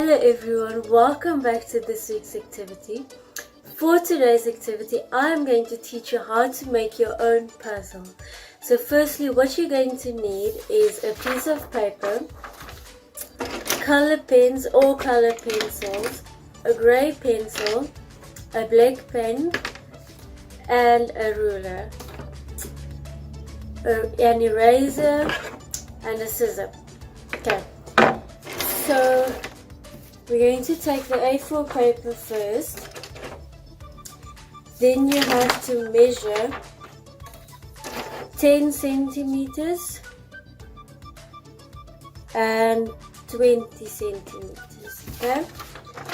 Hello everyone, welcome back to this week's activity. For today's activity, I am going to teach you how to make your own puzzle. So firstly, what you're going to need is a piece of paper, color pens or color pencils, a grey pencil, a black pen, and a ruler, an eraser, and a scissor. Okay, so we're going to take the A4 paper first. Then you have to measure 10 centimeters and 20 centimeters. Okay,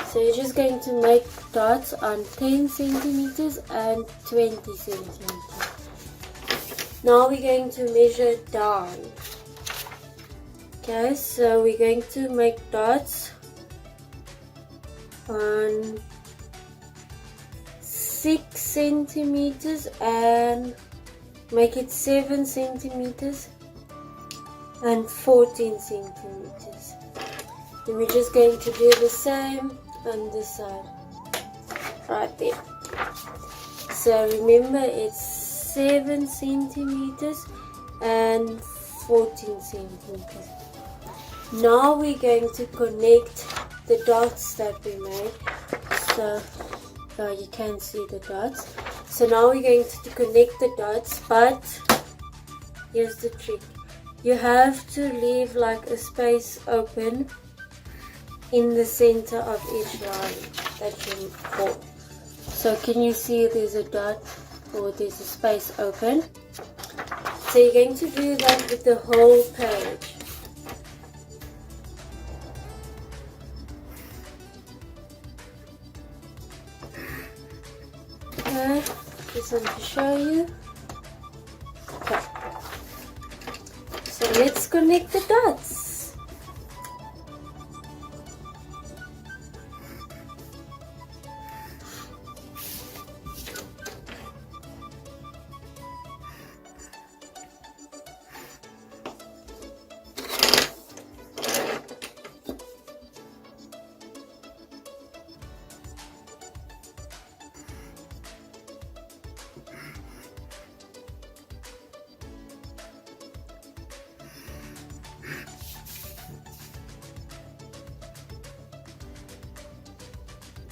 so you're just going to make dots on 10 centimeters and 20 centimeters. Now we're going to measure down. Okay, so we're going to make dots on 6 centimeters and make it 7 centimeters and 14 centimeters. Then we're just going to do the same on this side, right there. So remember, it's 7 centimeters and 14 centimeters. Now we're going to connect the dots that we made. So you can see the dots. So now we're going to connect the dots, but here's the trick. You have to leave like a space open in the center of each line that you draw. So can you see there's a dot or there's a space open? So you're going to do that with the whole page. Okay, just want to show you. Okay, so let's connect the dots.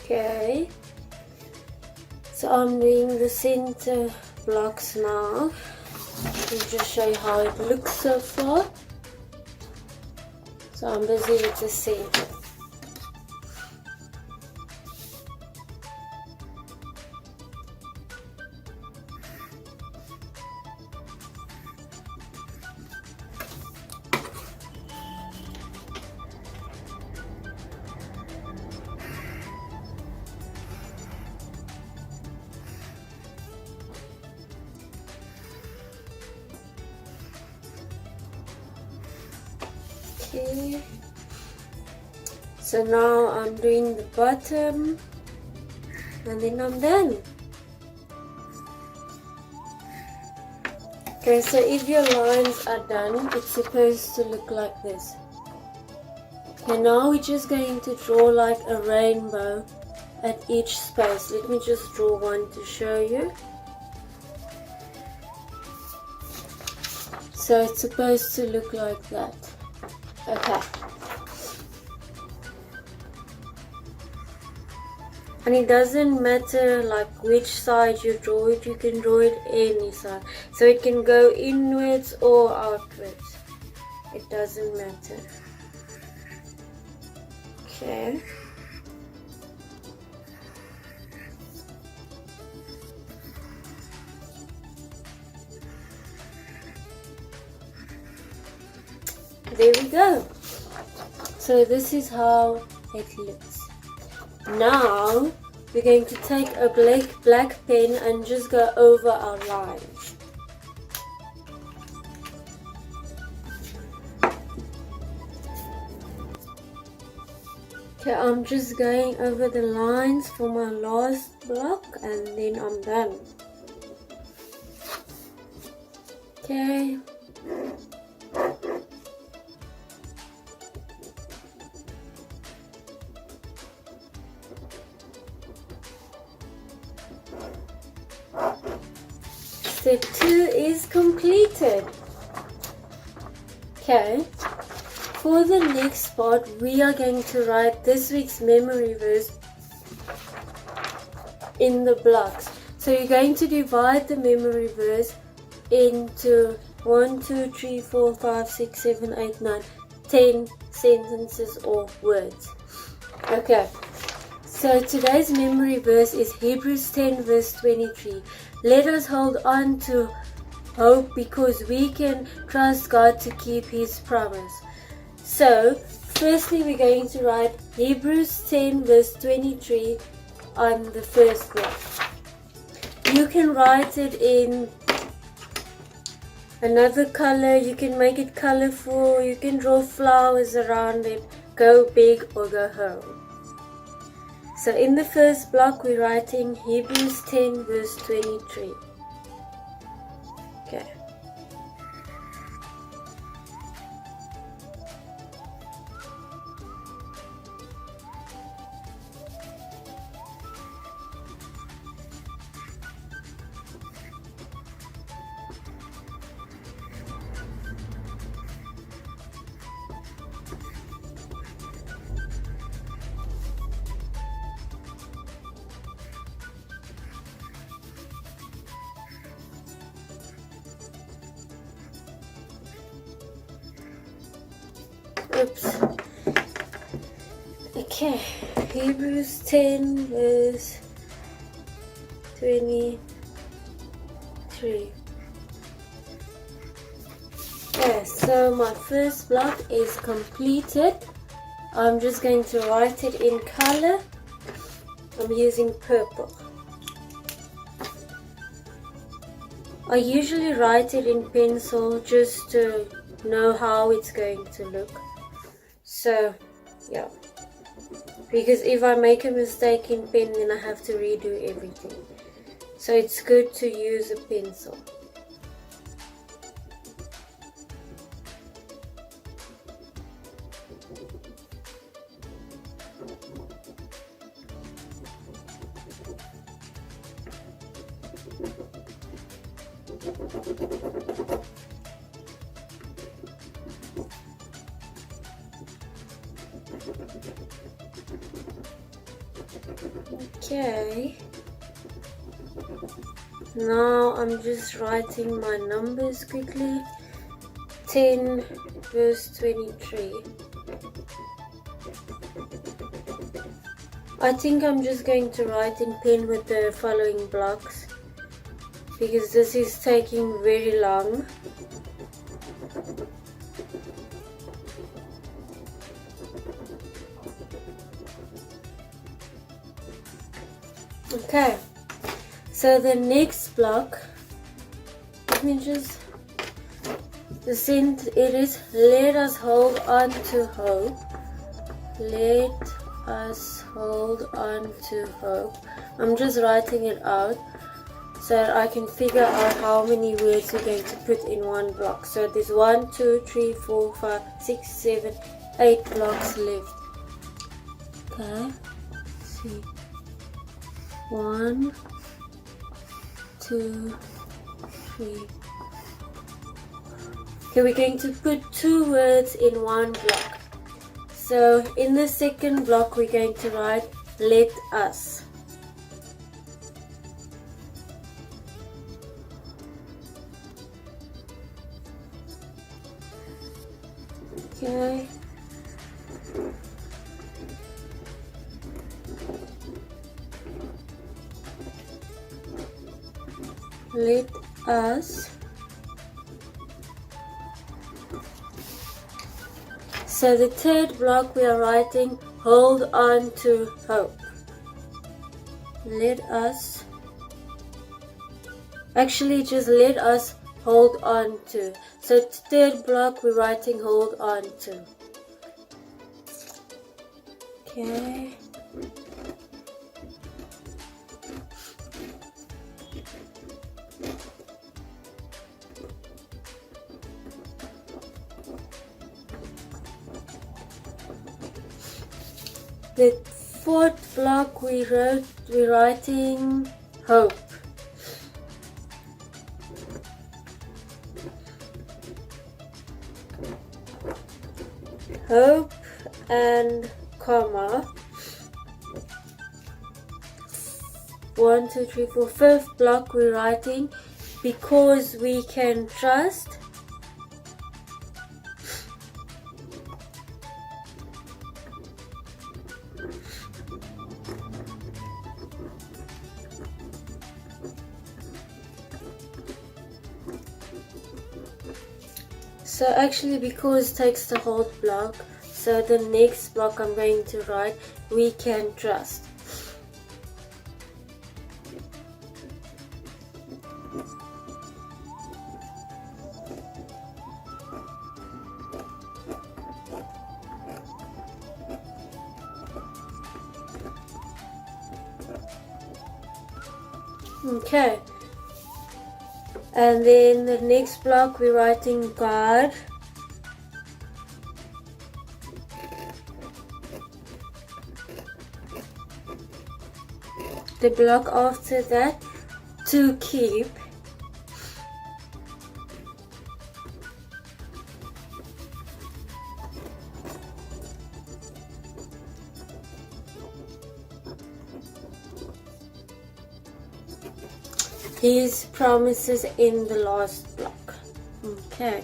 Okay, so I'm doing the center blocks now. I'll just show you how it looks so far. So I'm busy with the center. Okay, so now I'm doing the bottom and then I'm done. Okay, so if your lines are done, it's supposed to look like this. Okay, now we're just going to draw like a rainbow at each space. Let me just draw one to show you. So it's supposed to look like that. Okay. And it doesn't matter like which side you draw it, you can draw it any side. So it can go inwards or outwards. It doesn't matter. Okay. There we go. So this is how it looks. Now we're going to take a black pen and just go over our lines. Okay, I'm just going over the lines for my last block and then I'm done. Okay. step 2 is completed. Okay, for the next part we are going to write this week's memory verse in the blocks. So you're going to divide the memory verse into 1, 2, 3, 4, 5, 6, 7, 8, 9, 10 sentences or words. Okay, so today's memory verse is Hebrews 10 verse 23. Let us hold on to hope because we can trust God to keep His promise. So, firstly we're going to write Hebrews 10 verse 23 on the first block. You can write it in another color, you can make it colorful, you can draw flowers around it, go big or go home. So in the first block we're writing Hebrews 10 verse 23. Okay. Oops. Okay, Hebrews 10 verse 23. Okay, so my first block is completed. I'm just going to write it in color. I'm using purple. I usually write it in pencil just to know how it's going to look. So, yeah. Because if I make a mistake in pen, then I have to redo everything. So it's good to use a pencil. Okay, now I'm just writing my numbers quickly. 10 verse 23. I think I'm just going to write in pen with the following blocks because this is taking very long. Okay, so the next block, let me just, it is let us hold on to hope. Let us hold on to hope. I'm just writing it out so that I can figure out how many words we're going to put in one block. So there's 1, 2, 3, 4, 5, 6, 7, 8 blocks left. Okay, let's see. 1, 2, 3. Okay, we're going to put 2 words in one block. So in the second block we're going to write let us. Okay. Let us. So the third block we are writing hold on to hope. Let us. Actually just let us hold on to. So third block we're writing hold on to. Okay. The fourth block we're writing hope. hope and comma. 1, 2, 3, 4, fifth block we're writing because we can trust. So actually, because takes the whole block, so the next block I'm going to write we can trust. Okay, and then the next block we're writing God. The block after that, to keep. His promises in the last block. Okay.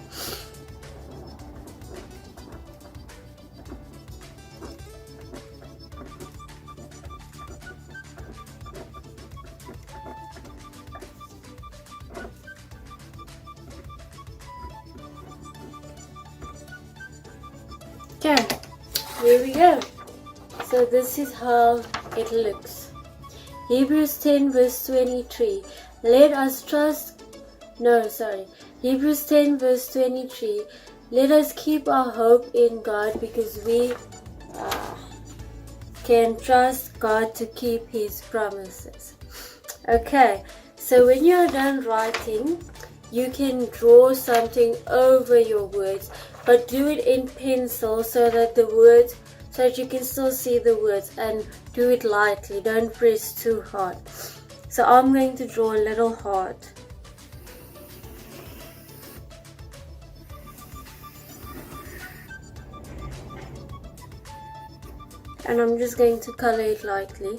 Okay, here we go. So this is how it looks. Hebrews 10 verse 23. Hebrews 10 verse 23. Let us keep our hope in God because we can trust God to keep His promises. Okay, so when you're done writing, you can draw something over your words, but do it in pencil so that you can still see the words, and do it lightly, don't press too hard. So I'm going to draw a little heart. And I'm just going to color it lightly.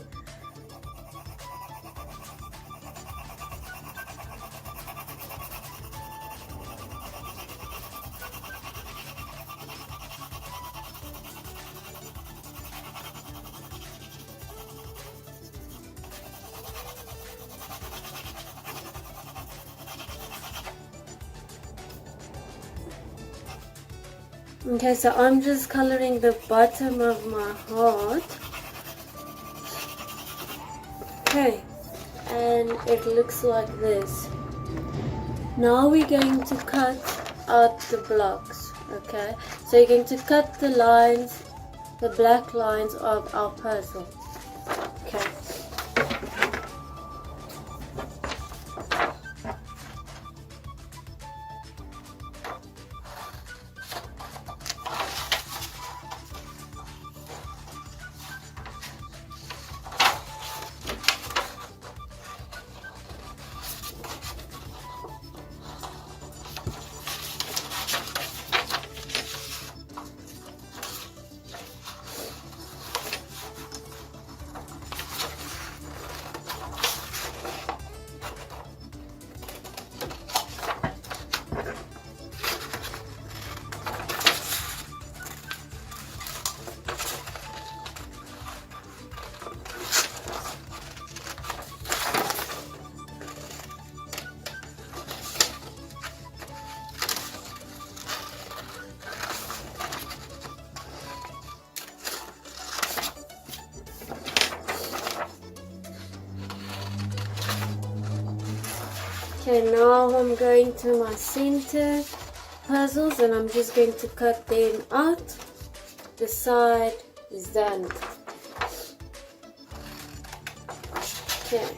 Okay, so I'm just coloring the bottom of my heart. Okay, and it looks like this. Now we're going to cut out the blocks. Okay, so you're going to cut the lines, the black lines of our puzzle. Okay. Okay, now I'm going to my center puzzles and I'm just going to cut them out. The side is done. Okay.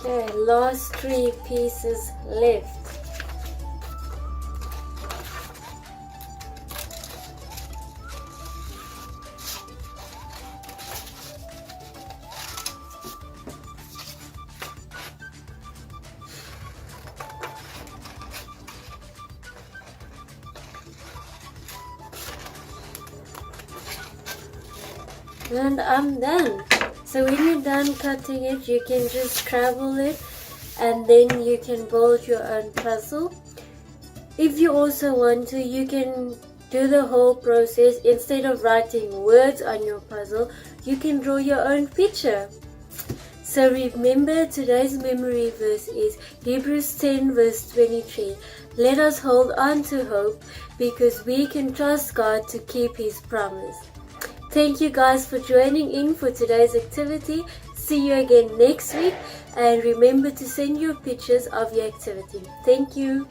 Okay, last 3 pieces left. And I'm done. So when you're done cutting it, you can just scrabble it and then you can build your own puzzle. If you also want to, you can do the whole process. Instead of writing words on your puzzle, you can draw your own picture. So remember, today's memory verse is Hebrews 10 verse 23. Let us hold on to hope because we can trust God to keep His promise. Thank you guys for joining in for today's activity. See you again next week, and remember to send your pictures of your activity. Thank you.